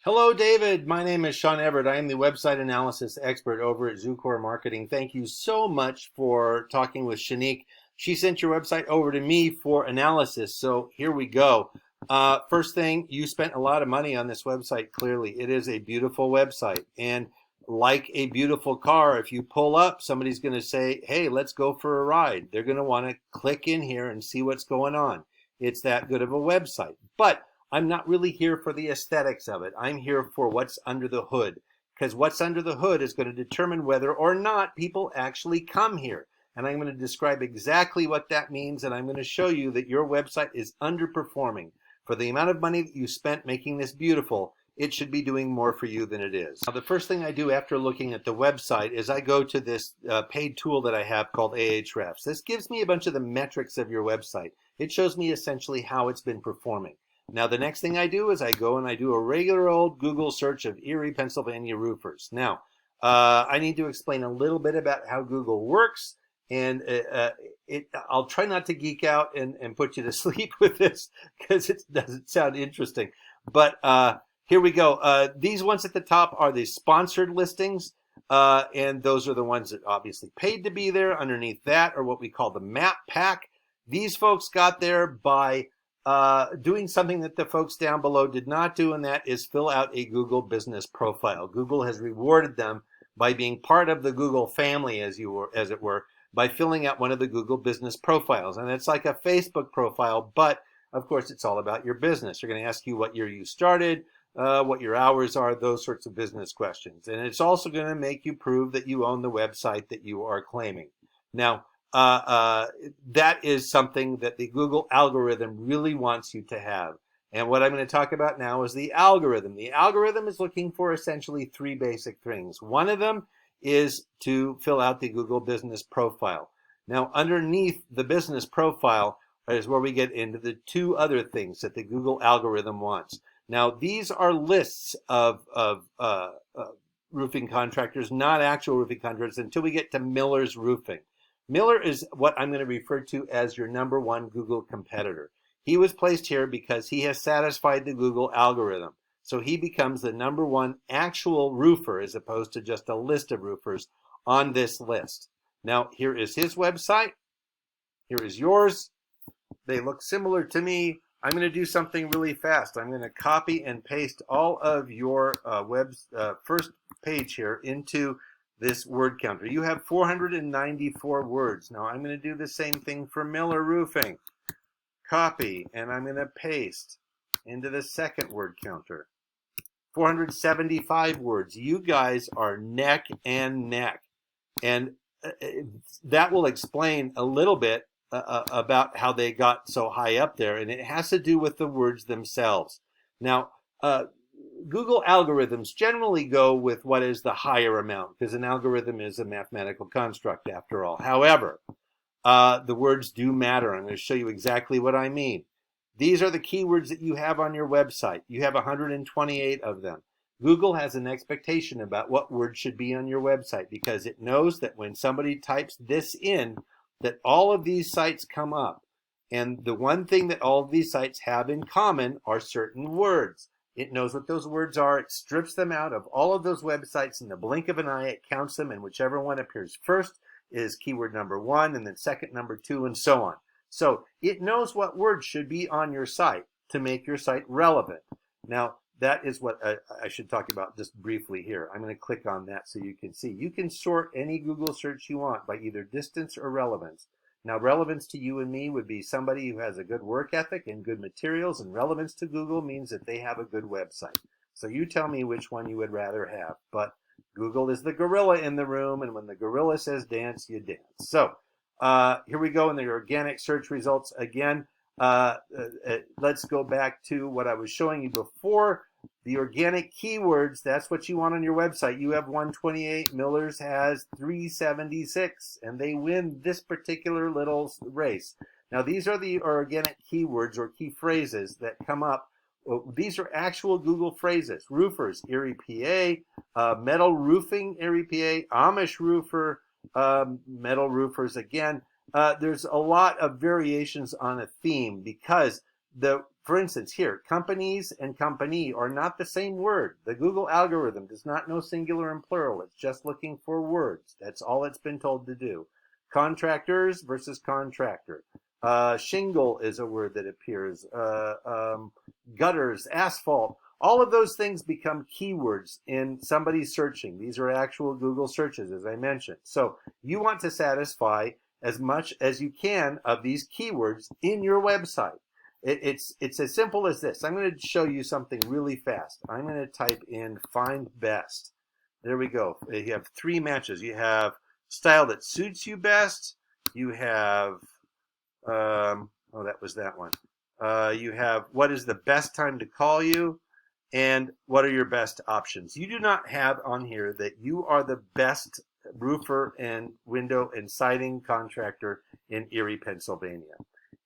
Hello, David. My name is Sean Everett. I am the website analysis expert over at Zucore Marketing. Thank you so much for talking with Shanique. She sent your website over to me for analysis. So here we go. First thing, you spent a lot of money on this website. Clearly, it is a beautiful website. And like a beautiful car, if you pull up, somebody's going to say, hey, let's go for a ride. They're going to want to click in here and see what's going on. It's that good of a website. But I'm not really here for the aesthetics of it. I'm here for what's under the hood, because what's under the hood is going to determine whether or not people actually come here. And I'm going to describe exactly what that means, and I'm going to show you that your website is underperforming. For the amount of money that you spent making this beautiful, it should be doing more for you than it is. Now, the first thing I do after looking at the website is I go to this paid tool that I have called Ahrefs. This gives me a bunch of the metrics of your website. It shows me essentially how it's been performing. Now, the next thing I do is I go and I do a regular old Google search of Erie, Pennsylvania roofers. Now, I need to explain a little bit about how Google works, and I'll try not to geek out and put you to sleep with this because it doesn't sound interesting. But here we go. These ones at the top are the sponsored listings, and those are the ones that obviously paid to be there. Underneath that are what we call the map pack. These folks got there by doing something that the folks down below did not do, and that is fill out a Google business profile. Google has rewarded them by being part of the Google family, as it were, by filling out one of the Google business profiles. And it's like a Facebook profile, but of course it's all about your business. They're going to ask you what year you started, what your hours are, those sorts of business questions. And it's also going to make you prove that you own the website that you are claiming. Now, that is something that the Google algorithm really wants you to have. And what I'm going to talk about now is the algorithm. The algorithm is looking for essentially three basic things. One of them is to fill out the Google business profile. Now, underneath the business profile is where we get into the two other things that the Google algorithm wants. Now, these are lists of roofing contractors, not actual roofing contractors, until we get to Miller's Roofing. Miller is what I'm going to refer to as your number one Google competitor. He was placed here because he has satisfied the Google algorithm. So he becomes the number one actual roofer as opposed to just a list of roofers on this list. Now, here is his website. Here is yours. They look similar to me. I'm going to do something really fast. I'm going to copy and paste all of your first page here into this word counter. You have 494 words. Now I'm going to do the same thing for Miller Roofing. Copy, and I'm going to paste into the second word counter. 475 words. You guys are neck and neck. And that will explain a little bit about how they got so high up there. And it has to do with the words themselves. Now, Google algorithms generally go with what is the higher amount, because an algorithm is a mathematical construct after all. However, the words do matter. I'm going to show you exactly what I mean. These are the keywords that you have on your website. You have 128 of them. Google has an expectation about what words should be on your website because it knows that when somebody types this in, that all of these sites come up. And the one thing that all of these sites have in common are certain words. It knows what those words are. It strips them out of all of those websites in the blink of an eye. It counts them, and whichever one appears first is keyword number one, and then second number two, and so on. So it knows what words should be on your site to make your site relevant. Now, that is what I should talk about just briefly here. I'm going to click on that so you can see. You can sort any Google search you want by either distance or relevance. Now, relevance to you and me would be somebody who has a good work ethic and good materials, and relevance to Google means that they have a good website. So you tell me which one you would rather have. But Google is the gorilla in the room, and when the gorilla says dance, you dance. So here we go in the organic search results again. Let's go back to what I was showing you before. The organic keywords, that's what you want on your website. You have 128, Miller's has 376, and they win this particular little race. Now, these are the organic keywords or key phrases that come up. These are actual Google phrases. Roofers, Erie, PA, metal roofing, Erie, PA, Amish roofer, metal roofers again. There's a lot of variations on a theme because the For instance, here, companies and company are not the same word. The Google algorithm does not know singular and plural. It's just looking for words. That's all it's been told to do. Contractors versus contractor. Shingle is a word that appears. Gutters, asphalt. All of those things become keywords in somebody searching. These are actual Google searches, as I mentioned. So you want to satisfy as much as you can of these keywords in your website. It's as simple as this. I'm going to show you something really fast. I'm going to type in find best. There we go. You have three matches. You have style that suits you best. You have, oh, that was that one. You have what is the best time to call you, and what are your best options. You do not have on here that you are the best roofer and window and siding contractor in Erie, Pennsylvania.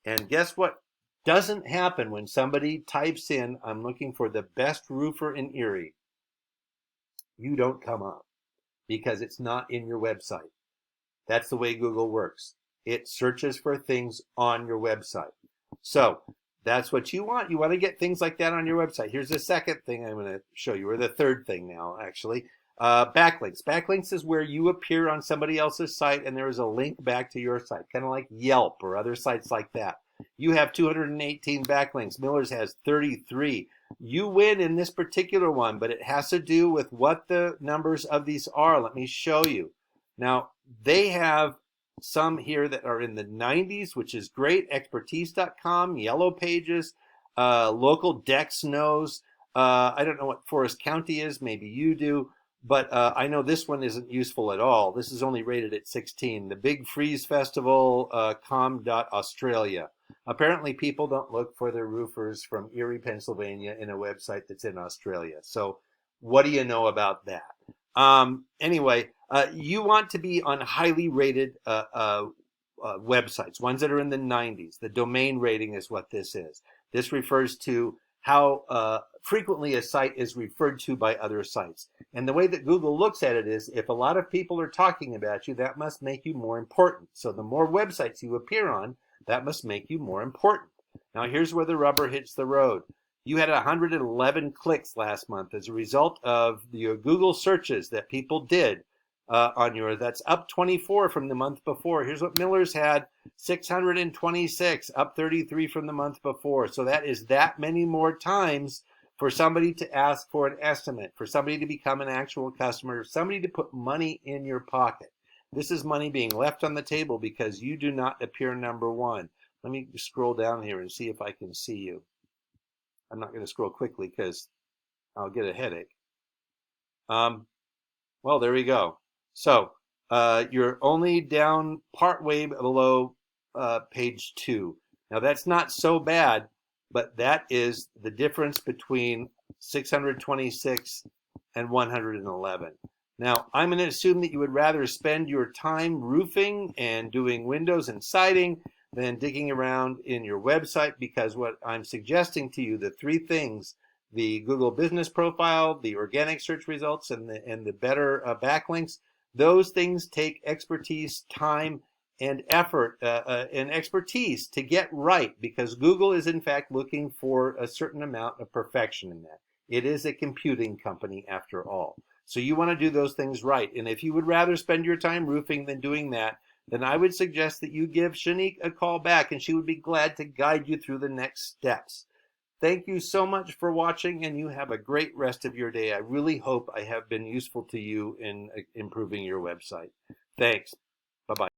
And guess what doesn't happen when somebody types in, I'm looking for the best roofer in Erie? You don't come up because it's not in your website. That's the way Google works. It searches for things on your website. So that's what you want. You want to get things like that on your website. Here's the second thing I'm going to show you, or the third thing now, actually. Backlinks. Backlinks is where you appear on somebody else's site and there is a link back to your site, kind of like Yelp or other sites like that. You have 218 backlinks. Miller's has 33. You win in this particular one, but it has to do with what the numbers of these are. Let me show you. Now, they have some here that are in the 90s, which is great. Expertise.com, Yellow Pages, local Dex knows. I don't know what Forest County is. Maybe you do. But I know this one isn't useful at all. This is only rated at 16. The Big Freeze Festival, com.australia. Apparently, people don't look for their roofers from Erie, Pennsylvania in a website that's in Australia. So what do you know about that? Anyway, you want to be on highly rated websites, ones that are in the 90s. The domain rating is what this is. This refers to how frequently a site is referred to by other sites. And the way that Google looks at it is, if a lot of people are talking about you, that must make you more important. So the more websites you appear on, that must make you more important. Now here's where the rubber hits the road. You had 111 clicks last month as a result of your Google searches that people did on yours. That's up 24 from the month before. Here's what Miller's had, 626, up 33 from the month before. So that is that many more times for somebody to ask for an estimate, for somebody to become an actual customer, somebody to put money in your pocket. This is money being left on the table because you do not appear number one. Let me scroll down here and see if I can see you. I'm not going to scroll quickly because I'll get a headache. Well, there we go. So you're only down partway below page 2. Now that's not so bad, but that is the difference between 626 and 111. Now, I'm going to assume that you would rather spend your time roofing and doing windows and siding than digging around in your website, because what I'm suggesting to you, the three things, the Google Business Profile, the organic search results, and the better backlinks, those things take expertise, time, and effort and expertise to get right, because Google is in fact looking for a certain amount of perfection in that. It is a computing company after all. So you want to do those things right. And if you would rather spend your time roofing than doing that, then I would suggest that you give Shanique a call back, and she would be glad to guide you through the next steps. Thank you so much for watching, and you have a great rest of your day. I really hope I have been useful to you in improving your website. Thanks. Bye-bye.